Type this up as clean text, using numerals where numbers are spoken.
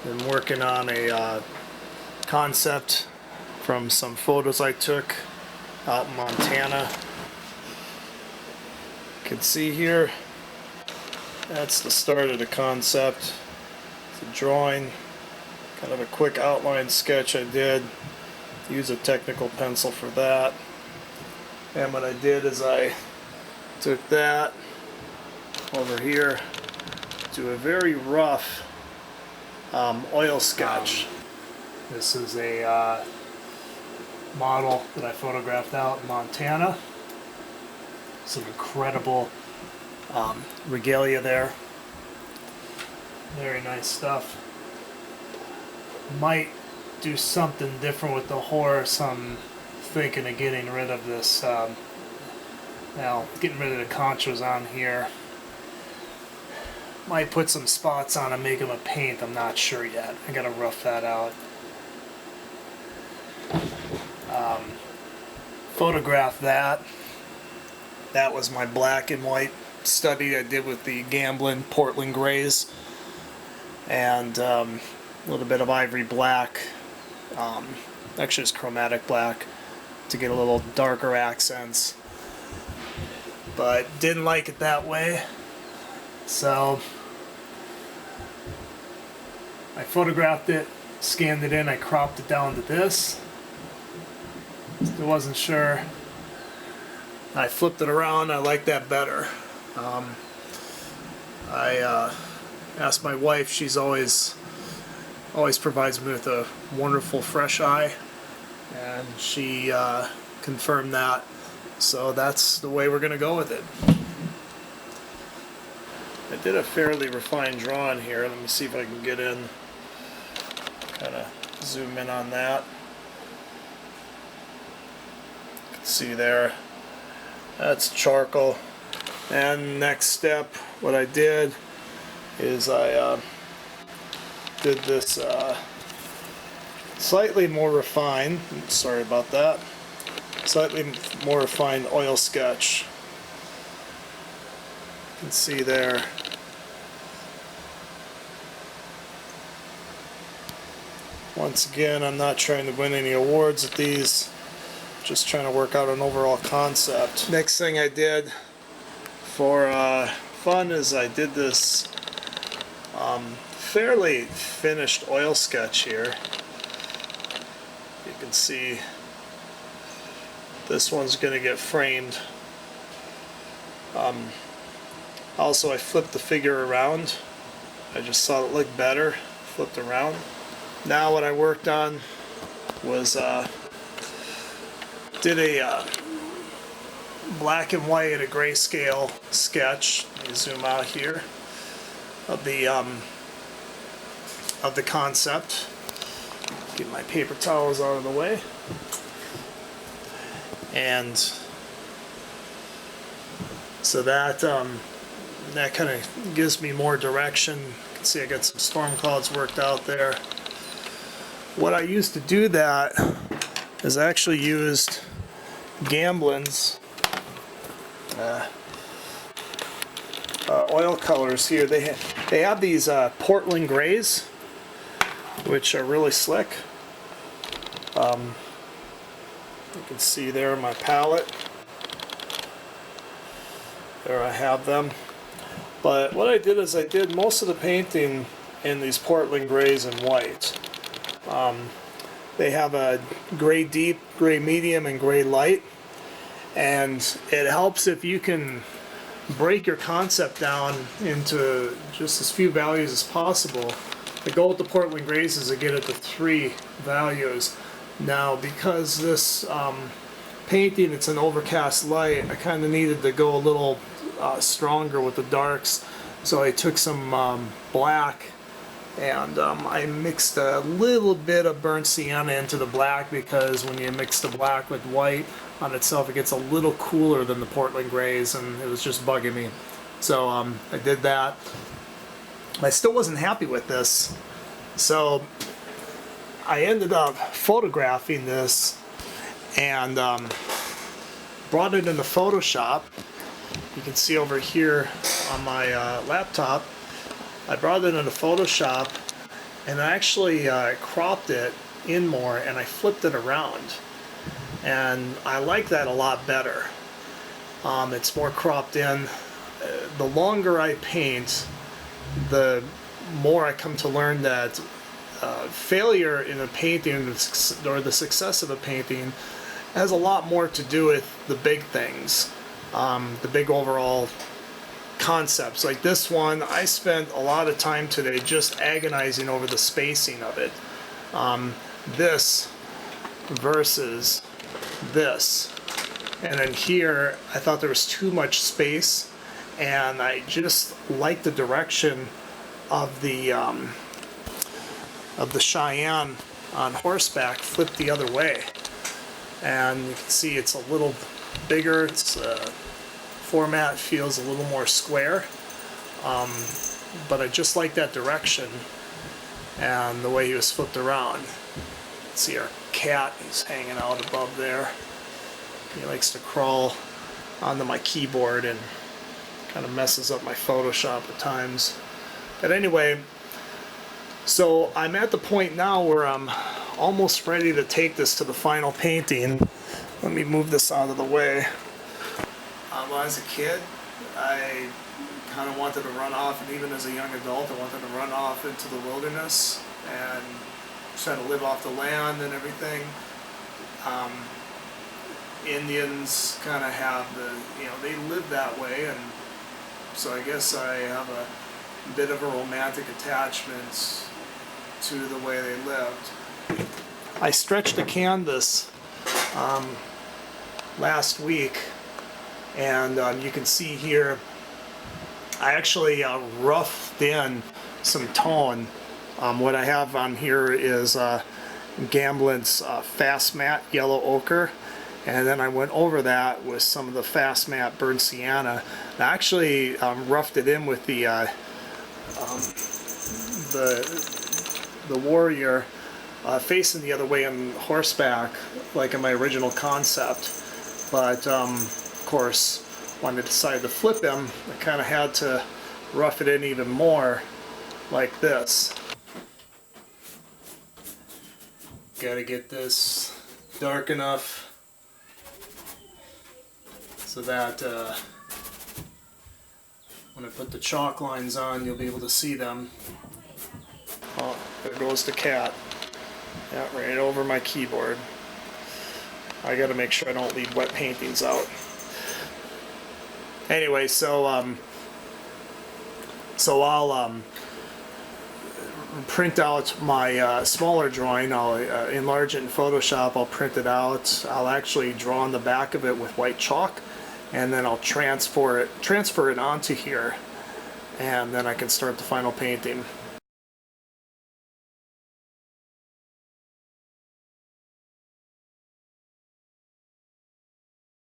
Been working on a concept from some photos I took out in Montana. You can see here, that's the start of the concept. It's a drawing, kind of a quick outline sketch I did. Use a technical pencil for that. And what I did is I took that over here to a very rough oil sketch. This is a model that I photographed out in Montana. Some incredible regalia there. Very nice stuff. Might do something different with the horse. I'm thinking of getting rid of this, getting rid of the conchos on here. Might put some spots on and make them a paint, I'm not sure yet. I gotta rough that out. Photograph that. That was my black and white study I did with the Gamblin Portland Grays. And a little bit of ivory black. Actually it's chromatic black to get a little darker accents. But didn't like it that way. So I photographed it, scanned it in, I cropped it down to this. Still wasn't sure. I flipped it around, I like that better. I asked my wife, she's always provides me with a wonderful fresh eye, and she confirmed that. So that's the way we're going to go with it. I did a fairly refined drawing here. Let me see if I can get in, kind of zoom in on that. You can see there, that's charcoal. And next step, what I did is I did this slightly more refined, sorry about that, slightly more refined oil sketch. You can see there. Once again, I'm not trying to win any awards at these, just trying to work out an overall concept. Next thing I did for fun is I did this fairly finished oil sketch here. You can see this one's going to get framed. Also, I flipped the figure around. I just thought it looked better. Flipped around. Now what I worked on was did a black and white at a grayscale sketch. Let me zoom out here of the concept. Get my paper towels out of the way. And so that kind of gives me more direction. You can see I got some storm clouds worked out there. What I used to do that is I actually used Gamblin's oil colors here. They have these Portland Grays, which are really slick. You can see there my palette. There I have them. But what I did is I did most of the painting in these Portland Grays and white. They have a gray deep, gray medium, and gray light. And it helps if you can break your concept down into just as few values as possible. The goal with the Portland Grays is to get it to 3 values. Now, because this painting, it's an overcast light, I kind of needed to go a little stronger with the darks. So I took some black and I mixed a little bit of burnt sienna into the black, because when you mix the black with white on itself, it gets a little cooler than the Portland Grays, and it was just bugging me. So I did that. I still wasn't happy with this, so I ended up photographing this and brought it into Photoshop. You can see over here on my laptop, I brought it into Photoshop and I actually cropped it in more and I flipped it around, and I like that a lot better. It's more cropped in. The longer I paint, the more I come to learn that failure in a painting or the success of a painting has a lot more to do with the big things, the big overall concepts. Like this one, I spent a lot of time today just agonizing over the spacing of it. This versus this. And then here, I thought there was too much space, and I just liked the direction of the Cheyenne on horseback flipped the other way. And you can see it's a little bigger. Its format feels a little more square, but I just like that direction and the way he was flipped around. See our cat, he's hanging out above there. He likes to crawl onto my keyboard and kind of messes up my Photoshop at times. But anyway, so I'm at the point now where I'm almost ready to take this to the final painting. Let me move this out of the way. Well, as a kid, I kind of wanted to run off, and even as a young adult, I wanted to run off into the wilderness and try to live off the land and everything. Indians kind of have they live that way, and so I guess I have a bit of a romantic attachment to the way they lived. I stretched a canvas last week, and you can see here I actually roughed in some tone. What I have on here is Gamblin's Fast Matte Yellow Ochre, and then I went over that with some of the Fast Matte Burnt Sienna. I actually roughed it in with the warrior facing the other way on horseback, like in my original concept. But of course, when I decided to flip him, I kind of had to rough it in even more, like this. Gotta get this dark enough so that when I put the chalk lines on, you'll be able to see them. Oh, there goes the cat. Yeah, right over my keyboard. I gotta make sure I don't leave wet paintings out. Anyway, so I'll print out my smaller drawing. I'll enlarge it in Photoshop. I'll print it out. I'll actually draw on the back of it with white chalk, and then I'll transfer it onto here, and then I can start the final painting.